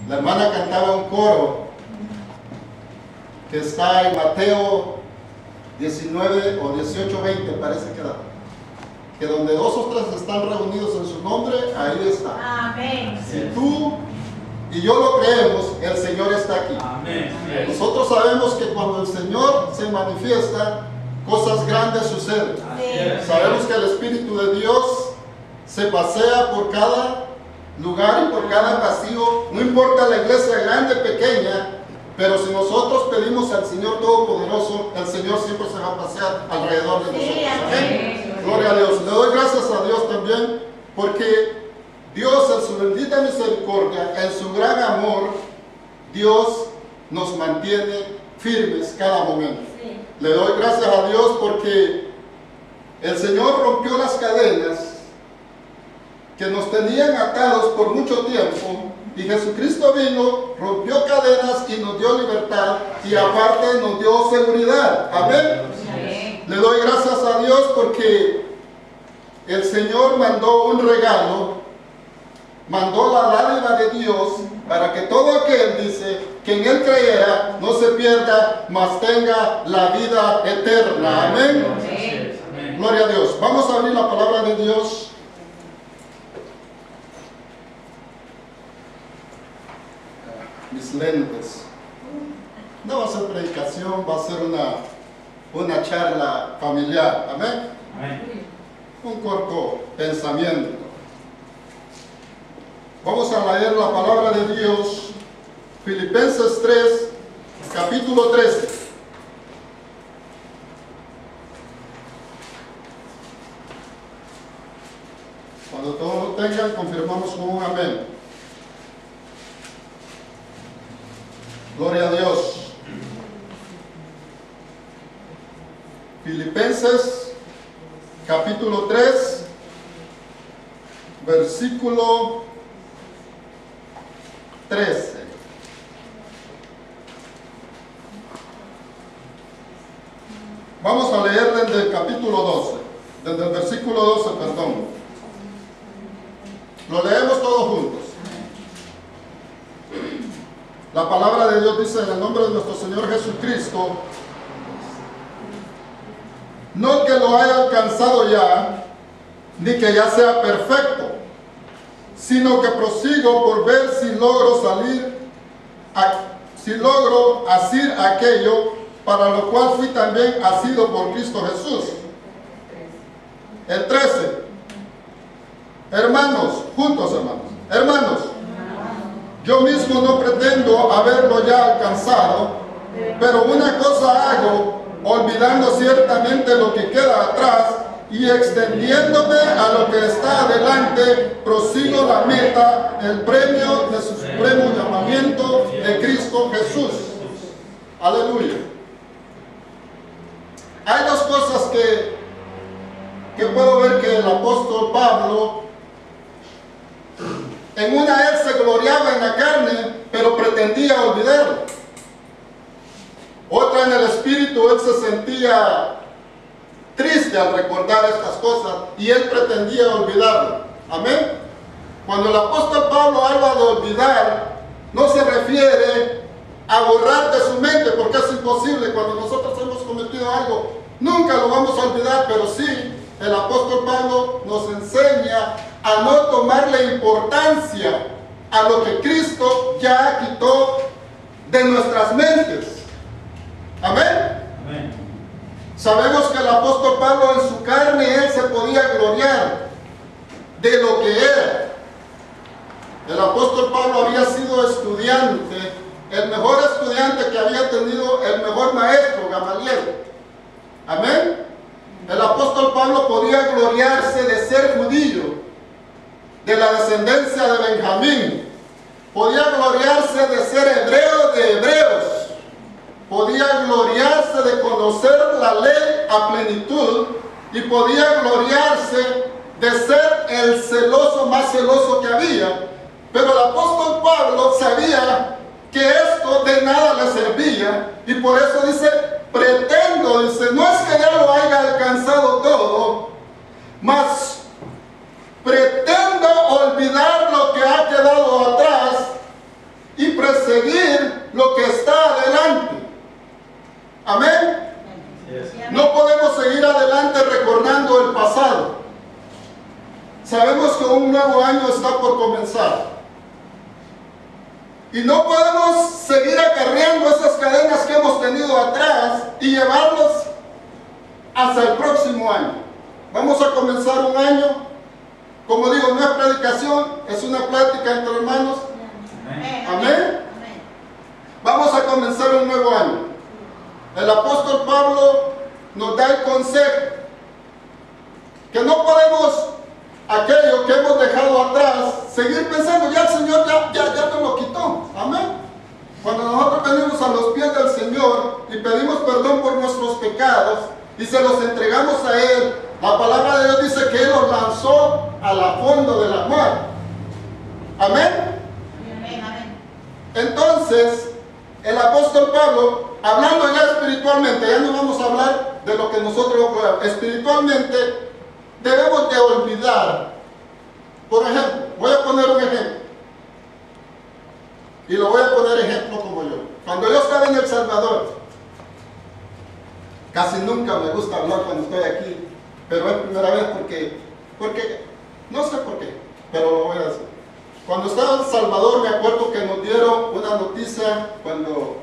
La hermana cantaba un coro que está en Mateo 19 o 18, 20, parece que donde dos o tres están reunidos en su nombre, ahí está. Amén. Si tú y yo lo creemos, el Señor está aquí. Amén. Nosotros sabemos que cuando el Señor se manifiesta, cosas grandes suceden. Sí. Sabemos que el Espíritu de Dios se pasea por cada lugar y por cada pasillo, no importa la iglesia grande o pequeña, pero si nosotros pedimos al Señor Todopoderoso, el Señor siempre se va a pasear alrededor de nosotros. Amén. Gloria a Dios. Le doy gracias a Dios también porque Dios en su bendita misericordia, en su gran amor, Dios nos mantiene firmes cada momento. Sí. Le doy gracias a Dios porque el Señor rompió las cadenas que nos tenían atados por mucho tiempo y Jesucristo vino, rompió cadenas y nos dio libertad y aparte nos dio seguridad. Amén. Amén. Le doy gracias a Dios porque el Señor mandó un regalo, mandó la dádiva de Dios para que todo aquel, dice, que en Él creyera no se pierda, mas tenga la vida eterna. Amén. Amén. Gloria a Dios. Vamos a abrir la palabra de Dios. Mis lentes. No va a ser predicación, va a ser una charla familiar. Amén. Amén. Un corto pensamiento. Vamos a leer la palabra de Dios, Filipenses 3, capítulo 13. Cuando todos lo tengan, confirmamos con un amén. Gloria a Dios. Filipenses, capítulo 3, versículo 13. Vamos a leer desde el capítulo 12, desde el versículo 12, perdón. Lo leemos todos juntos. La palabra de Dios dice en el nombre de nuestro Señor Jesucristo: no que lo haya alcanzado ya, ni que ya sea perfecto, sino que prosigo por ver si logro asir aquello para lo cual fui también asido por Cristo Jesús. El 13. Hermanos, hermanos, yo mismo no pretendo haberlo ya alcanzado, pero una cosa hago, olvidando ciertamente lo que queda atrás y extendiéndome a lo que está adelante, prosigo la meta, el premio de su supremo llamamiento de Cristo Jesús. Aleluya. Hay dos cosas que puedo ver que el apóstol Pablo, en una él se gloriaba en la carne, pero pretendía olvidarlo. Otra, en el espíritu, él se sentía triste al recordar estas cosas y él pretendía olvidarlo. Amén. Cuando el apóstol Pablo habla de olvidar, no se refiere a borrar de su mente, porque es imposible. Cuando nosotros hemos cometido algo, nunca lo vamos a olvidar, pero sí, el apóstol Pablo nos enseña a no tomarle importancia a lo que Cristo ya quitó de nuestras mentes. Amén. Amén. Sabemos que el apóstol Pablo en su carne, él se podía gloriar de lo que era. El apóstol Pablo había sido estudiante, el mejor estudiante que había tenido el mejor maestro, Gamaliel. Amén. El apóstol Pablo podía gloriarse de ser judío, de la descendencia de Benjamín. Podía gloriarse de ser hebreo de hebreos. Podía gloriarse de conocer la ley a plenitud y podía gloriarse de ser el celoso más celoso que había. Pero el apóstol Pablo sabía que esto de nada le servía y por eso dice, pretendo, dice, no es que ya lo haya alcanzado todo, mas pretendo olvidar lo que ha quedado atrás Y no podemos seguir acarreando esas cadenas que hemos tenido atrás y llevarlos hasta el próximo año. Vamos a comenzar un año, como digo, no es predicación, es una plática entre hermanos. Amén. Vamos a comenzar un nuevo año. El apóstol Pablo nos da el consejo que no podemos, aquello que hemos dejado atrás, seguir pensando, ya el Señor ya nos lo quitó. Amén. Cuando nosotros venimos a los pies del Señor y pedimos perdón por nuestros pecados y se los entregamos a Él, la palabra de Dios dice que Él los lanzó a la fondo de la mar. Amén. Entonces, el apóstol Pablo, hablando ya espiritualmente, ya no vamos a hablar de lo que nosotros espiritualmente debemos de olvidar. Por ejemplo, voy a poner un ejemplo. Y lo voy a poner ejemplo como yo. Cuando yo estaba en El Salvador, casi nunca me gusta hablar cuando estoy aquí, pero es primera vez porque no sé por qué, pero lo voy a decir. Cuando estaba en El Salvador me acuerdo que nos dieron una noticia cuando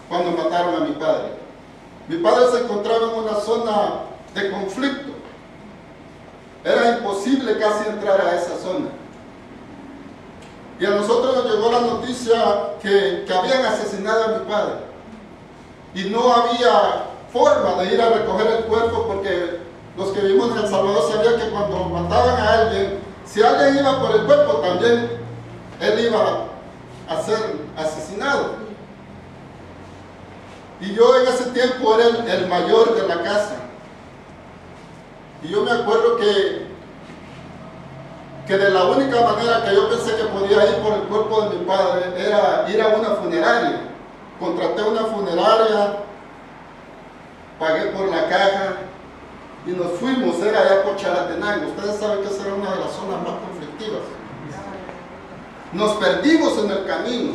mataron a mi padre. Mi padre se encontraba en una zona de conflicto. Era imposible casi entrar a esa zona. Y a nosotros nos llegó la noticia que habían asesinado a mi padre. Y no había forma de ir a recoger el cuerpo porque los que vivimos en El Salvador sabían que cuando mataban a alguien, si alguien iba por el cuerpo, también él iba a ser asesinado. Y yo en ese tiempo era el mayor de la casa. Y yo me acuerdo que de la única manera que yo pensé que podía ir por el cuerpo de mi padre era ir a una funeraria. Contraté una funeraria, pagué por la caja y nos fuimos, era allá por Chalatenango. Ustedes saben que esa era una de las zonas más conflictivas. Nos perdimos en el camino.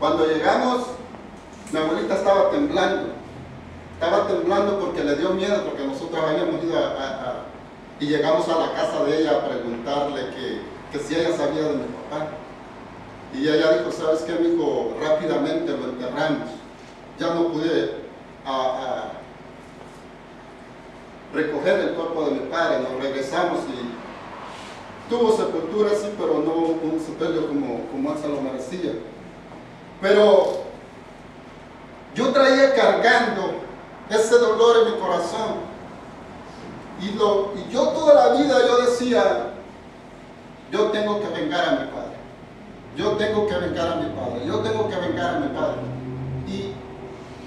Cuando llegamos, mi abuelita estaba temblando. Estaba temblando porque le dio miedo, porque nosotros habíamos ido y llegamos a la casa de ella a preguntarle que si ella sabía de mi papá. Y ella dijo, ¿sabes qué, mijo? Rápidamente lo enterramos. Ya no pude recoger el cuerpo de mi padre. Nos regresamos y tuvo sepultura, sí, pero no un sepelio como él se lo merecía. Pero yo traía cargando ese dolor en mi corazón. Y yo toda la vida yo decía, yo tengo que vengar a mi padre. Yo tengo que vengar a mi padre. Yo tengo que vengar a mi padre.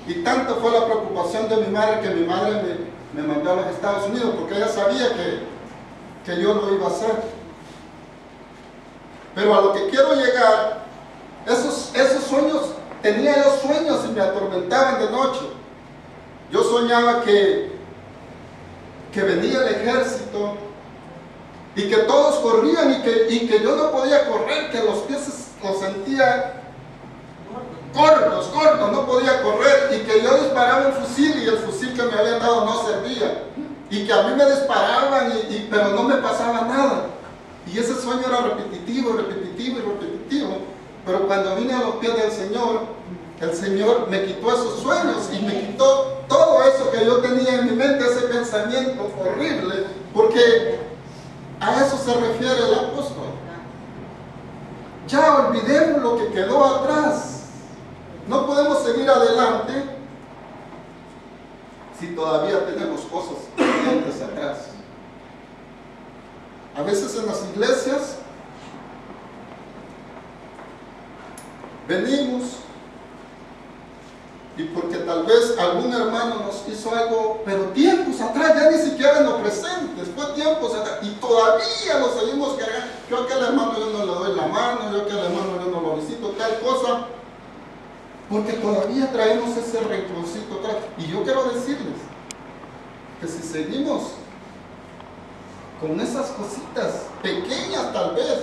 Y tanto fue la preocupación de mi madre que mi madre me mandó a los Estados Unidos porque ella sabía que yo lo iba a hacer. Pero a lo que quiero llegar, esos sueños, tenía yo sueños y me atormentaban de noche. Yo soñaba que venía el ejército y que todos corrían y que yo no podía correr, que los pies los sentía cortos, no podía correr, y que yo disparaba el fusil y el fusil que me habían dado no servía, y que a mí me disparaban pero no me pasaba nada. Y ese sueño era repetitivo, pero cuando vine a los pies del Señor, el Señor me quitó esos sueños y me quitó todo eso que yo tenía en mi mente, ese pensamiento horrible, porque a eso se refiere el apóstol. Ya olvidemos lo que quedó atrás. No podemos seguir adelante si todavía tenemos cosas pendientes atrás. A veces en las iglesias venimos y porque tal vez algún hermano nos hizo algo, pero tiempos atrás, ya ni siquiera en lo presente, fue tiempos atrás, y todavía lo seguimos cargando. Yo a aquel hermano yo no le doy la mano, yo a aquel hermano yo no lo visito, tal cosa, porque todavía traemos ese rencorcito atrás. Y yo quiero decirles que si seguimos con esas cositas pequeñas tal vez,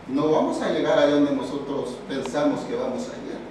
no vamos a llegar a donde nosotros pensamos que vamos a llegar.